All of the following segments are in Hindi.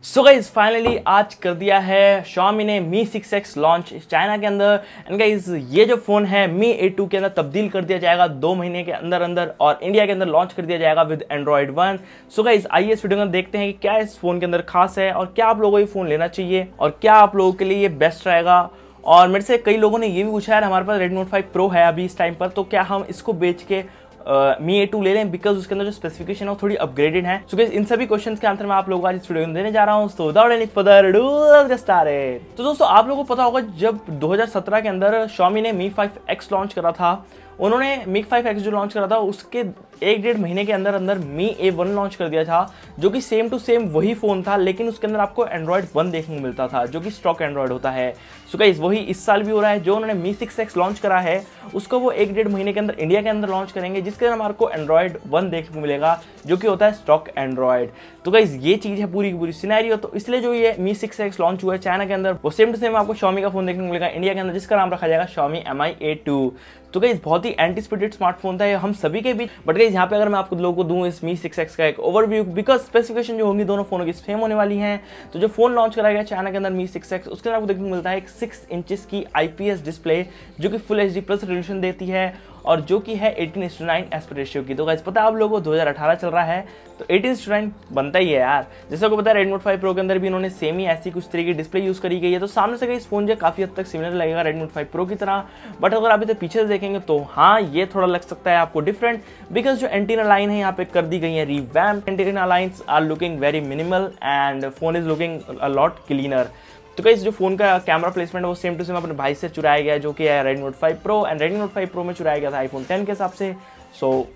सो गाइज फाइनली आज कर दिया है Xiaomi ने Mi 6X लॉन्च चाइना के अंदर। एंड गाइज ये जो फोन है Mi A2 के अंदर तब्दील कर दिया जाएगा 2 महीने के अंदर अंदर और इंडिया के अंदर लॉन्च कर दिया जाएगा विद Android 1। सो गाइज आइए इस वीडियो में देखते हैं कि क्या इस फोन के अंदर खास है और क्या आप लोगों को ये फोन लेना चाहिए और क्या आप लोगों के लिए ये बेस्ट रहेगा। और मेरे से कई लोगों ने ये भी पूछा है हमारे पास Redmi Note 5 Pro है अभी इस टाइम पर, तो क्या हम इसको बेच के Mi A2 ले लें बिकॉज उसके अंदर जो स्पेसिफिकेशन है वो थोड़ी अपग्रेडेड है। सो गाइस इन सभी क्वेश्चंस के आंसर मैं आप लोगों को आज इस वीडियो में देने जा रहा हूं। So without any further ado let's start. तो दोस्तों आप लोगों को पता होगा जब 2017 के अंदर Xiaomi ने Mi 5X लॉन्च करा था, उन्होंने Mi 5X जो लॉन्च करा था उसके 1-1.5 महीने के अंदर अंदर Mi A1 लॉन्च कर दिया था, जो कि सेम टू सेम वही फोन था, लेकिन उसके अंदर आपको Android 1 देखने को मिलता था जो कि स्टॉक एंड्रॉइड होता है। सो गाइस वही इस साल भी हो रहा है। जो उन्होंने Mi 6X लॉन्च करा है उसको वो 1-1.5 महीने के अंदर इंडिया के अंदर लॉन्च करेंगे, जिसके अंदर हमारे को Android 1 देखने को मिलेगा जो कि होता है स्टॉक एंड्रॉइड। तो गाइस ये चीज है पूरी की पूरी सिनेरियो। तो इसलिए जो ये Mi 6X लॉन्च हुआ है चाइना के अंदर वो सेम टू सेम आपको Xiaomi का फोन देखने को मिलेगा इंडिया के अंदर, जिसका नाम रखा जाएगा Xiaomi Mi A2। तो गाइस बहुत ही एंटीसिपेटेड स्मार्टफोन था ये हम सभी के बीच। बट गाइस यहाँ पे अगर मैं आपको लोगों को दूं इस Mi 6X का एक ओवरव्यू, बिकॉज स्पेसिफिकेशन जो होंगी दोनों फोनों की सेम होने वाली हैं। तो जो फोन लॉन्च कराया गया चाइना के अंदर Mi 6X, उसके अंदर आपको देखने को मिलता है एक 6 इंचेस की IPS डिस्प्ले जो कि फुल HD प्लस रेजोल्यूशन देती है और जो कि है 18:9 एस्पेक्ट रेशियो की। तो गाइस पता है आप लोगों को 2018 चल रहा है तो 18:9 बनता ही है यार। जैसे आपको पता है Redmi Note 5 Pro के अंदर भी इन्होंने सेम ही ऐसी कुछ तरीके की डिस्प्ले यूज करी गई है। तो सामने से इस फोन जो काफी हद तक सिमिलर लगेगा Redmi Note 5 Pro की तरह, बट अगर आप इसे पीछे से देखेंगे तो हाँ ये थोड़ा लग सकता है आपको डिफरेंट, बिकॉज जो एंटीना लाइन है यहाँ पे कर दी गई है revamp. Antenna lines are looking very minimal and phone is looking a lot cleaner. तो गाइस जो फोन का कैमरा प्लेसमेंट है वो सेम टू सेम अपने भाई से चुराया गया है जो कि है Redmi Note 5 Pro, and Redmi Note 5 Pro में चुराया गया था iPhone 10 के हिसाब से। सो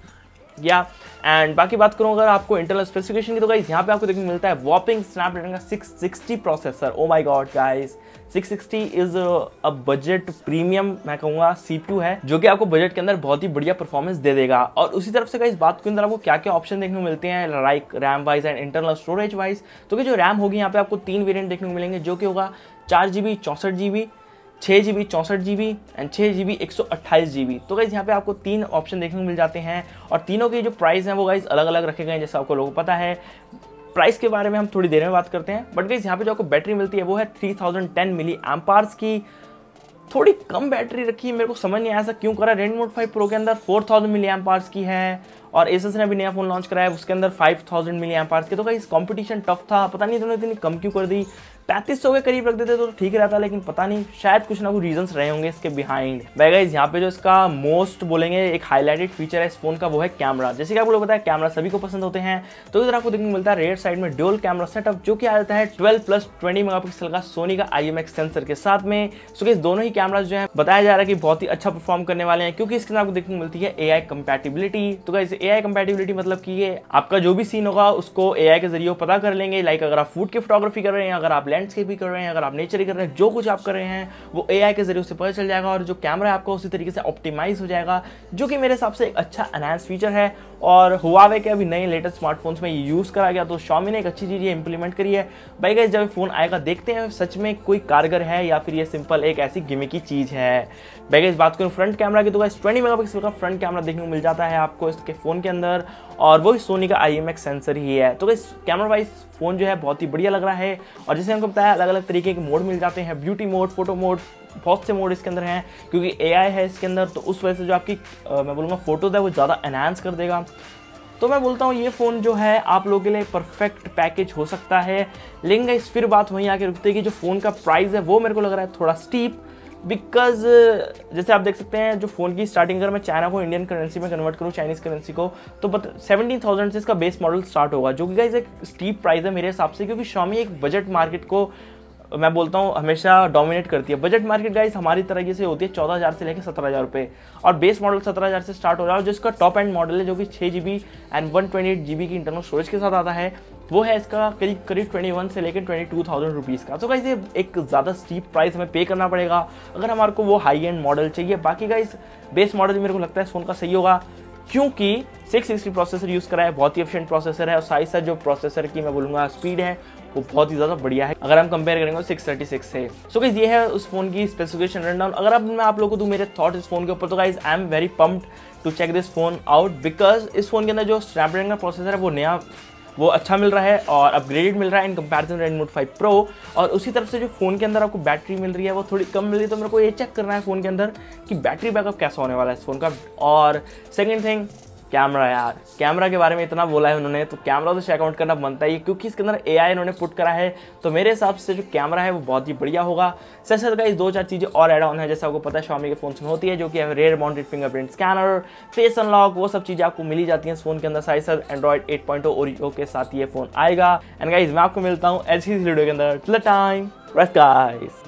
या एंड बाकी बात करूं अगर आपको इंटरनल स्पेसिफिकेशन की, तो गाइस यहाँ पे आपको देखने को मिलता है वॉपिंग स्नैपड्रैगन का 660 processor. Oh my God guys 660 is a budget premium मैं कहूँगा CPU है जो कि आपको बजट के अंदर बहुत ही बढ़िया परफॉर्मेंस दे देगा। और उसी तरफ से गाइस बात के अंदर आपको क्या क्या ऑप्शन देखने को मिलते हैं like RAM wise and internal storage wise. तो कि जो रैम होगी यहाँ पे आपको 3 वेरिएंट देखने को मिलेंगे जो कि होगा 4GB 64GB, 6GB 64GB and 6GB 128GB। तो गाइज यहाँ पे आपको 3 ऑप्शन देखने को मिल जाते हैं और तीनों के जो प्राइस हैं वो गाइज अलग अलग रखे गए हैं, जैसा आपको लोगों को पता है। प्राइस के बारे में हम थोड़ी देर में बात करते हैं। बट गाइज यहाँ पे जो आपको बैटरी मिलती है वो है 3010 मिली एम्पार्स की। थोड़ी कम बैटरी रखी है, मेरे को समझ नहीं आया ऐसा क्यों करा। Redmi Note 5 Pro के अंदर 4000 मिली एम्पार्स की है और Asus ने भी नया फोन लॉन्च कराया है उसके अंदर 5000 मिली एम्पार्स की। तो गाइस कंपटीशन टफ था, पता नहीं इन्होंने इतनी कम क्यों कर दी। 3500 के करीब रख देते तो ठीक रहता, लेकिन पता नहीं शायद कुछ ना कुछ रीजंस रहे होंगे इसके बिहाइंड। भाई गाइस यहाँ पे जो इसका मोस्ट बोलेंगे एक हाईलाइटेड फीचर है इस फोन का वो है कैमरा। जैसे कि आपको लोग पता है कैमरा सभी को पसंद होते हैं, तो इधर आपको देखने को मिलता है रेयर साइड में ड्यूल कैमरा सेटअप जो कि आ जाता है 12+20 मेगापिक्सल का सोनी का IMX सेंसर के साथ में। सो गाइस दोनों ही कैमराज जो है बताया जा रहा है कि बहुत ही अच्छा परफॉर्म करने वाले हैं, क्योंकि इसके अंदर आपको देखने को मिलती है AI कंपैटिबिलिटी। तो गाइस AI कंपैटिबिलिटी मतलब कि ये आपका जो भी सीन होगा उसको AI के जरिए पता कर लेंगे। लाइक अगर आप फूड की फोटोग्राफी कर रहे हैं, अगर आप लैंडस्केप भी कर रहे हैं, अगर आप नेचर कर रहे हैं, जो कुछ आप कर रहे हैं वो AI के जरिए उसे पता चल जाएगा और जो कैमरा है आपका उसी तरीके से ऑप्टिमाइज हो जाएगा, जो कि मेरे हिसाब से एक अच्छा एनहांस फीचर है। और Huawei के अभी नए लेटेस्ट स्मार्टफोन्स में ये यूज करा गया, तो Xiaomi ने एक अच्छी चीज ये इंप्लीमेंट करी है। भाई गाइस जब फोन आएगा देखते हैं सच में कोई कारगर है या फिर ये सिंपल एक ऐसी गिमिकी चीज है। भाई गाइस बात करूं फ्रंट कैमरा की, तो गाइस 20 मेगापिक्सल का फ्रंट कैमरा देखने को मिल जाता है आपको इसके फोन के अंदर और वही सोनी का IMX सेंसर ही है। तो गाइस कैमरा वाइज फोन जो है बहुत ही बढ़िया लग रहा है। और जैसे हमको पता है अलग अलग तरीके के मोड मिल जाते हैं, ब्यूटी मोड, फोटो मोड, बहुत से मोड इसके अंदर हैं। क्योंकि AI है इसके अंदर तो उस वजह से जो आपकी मैं बोलूँगा फोटोज है वो ज़्यादा एनहांस कर देगा। तो मैं बोलता हूँ ये फ़ोन जो है आप लोगों के लिए परफेक्ट पैकेज हो सकता है। लेकिन गाइस फिर बात वहीं आके रुकती है कि जो फ़ोन का प्राइस है वो मेरे को लग रहा है थोड़ा स्टीप, बिकॉज जैसे आप देख सकते हैं जो फ़ोन की स्टार्टिंग अगर मैं चाइना को इंडियन करेंसी में कन्वर्ट करूँ, चाइनीज़ करेंसी को, तो 17,000 से इसका बेस मॉडल स्टार्ट होगा, जो कि गाइस एक स्टीप प्राइस है मेरे हिसाब से। क्योंकि Xiaomi एक बजट मार्केट को मैं बोलता हूँ हमेशा डोमिनेट करती है। बजट मार्केट गाइस हमारी तरह से होती है 14,000 से लेकर 17,000 रुपये और बेस मॉडल 17,000 से स्टार्ट हो रहा है। और जिसका टॉप एंड मॉडल है जो कि 6GB एंड 128GB की इंटरनल स्टोरेज के साथ आता है वो है इसका करीब 21 से लेकर 22,000 रुपीज़ का। तो गाइस ये एक ज़्यादा स्टीप प्राइस हमें पे करना पड़ेगा अगर हमारे को वो हाई एंड मॉडल चाहिए। बाकी गाइस बेस मॉडल मेरे को लगता है इस फोन का सही होगा, क्योंकि 660 प्रोसेसर यूज़ करा है, बहुत ही एफिशिएंट प्रोसेसर है और साथ ही साथ जो प्रोसेसर की मैं बोलूँगा स्पीड है वो बहुत ही ज़्यादा बढ़िया है अगर हम कंपेयर करेंगे 636 से। सो गाइस ये है उस फोन की स्पेसिफिकेशन रनडाउन। अगर अब मैं आप लोगों को दूं मेरे थॉट इस फोन के ऊपर, तो guys I am very pumped to check this phone out, because इस फोन के अंदर जो स्नैपड्रैगन का प्रोसेसर है वो नया वो अच्छा मिल रहा है और अपग्रेडेड मिल रहा है in comparison Redmi note 5 pro. और उसी तरफ से जो फ़ोन के अंदर आपको बैटरी मिल रही है वो थोड़ी कम मिल रही है, तो मेरे को ये चेक करना है फ़ोन के अंदर कि बैटरी बैकअप कैसा होने वाला है इस फ़ोन का। और सेकेंड थिंग, कैमरा यार, कैमरा के बारे में इतना बोला है उन्होंने, तो कैमरा तो चेकआउट करना बनता ही है क्योंकि इसके अंदर AI इन्होंने पुट करा है, तो मेरे हिसाब से जो कैमरा है वो बहुत ही बढ़िया होगा। साथ साथ गाइस 2-4 चीज़ें और ऐड ऑन है, जैसे आपको पता है Xiaomi के फोन में होती है, जो कि rear mounted fingerprint scanner, face unlock, वो सब चीज़ें आपको मिली जाती हैं इस फोन के अंदर। साथ साथ एंड्रॉइड 8.0 ओरियो के साथ ये फोन आएगा। एंड गाइस मैं आपको मिलता हूँ ऐसी वीडियो के अंदर। Till the time, rest guys.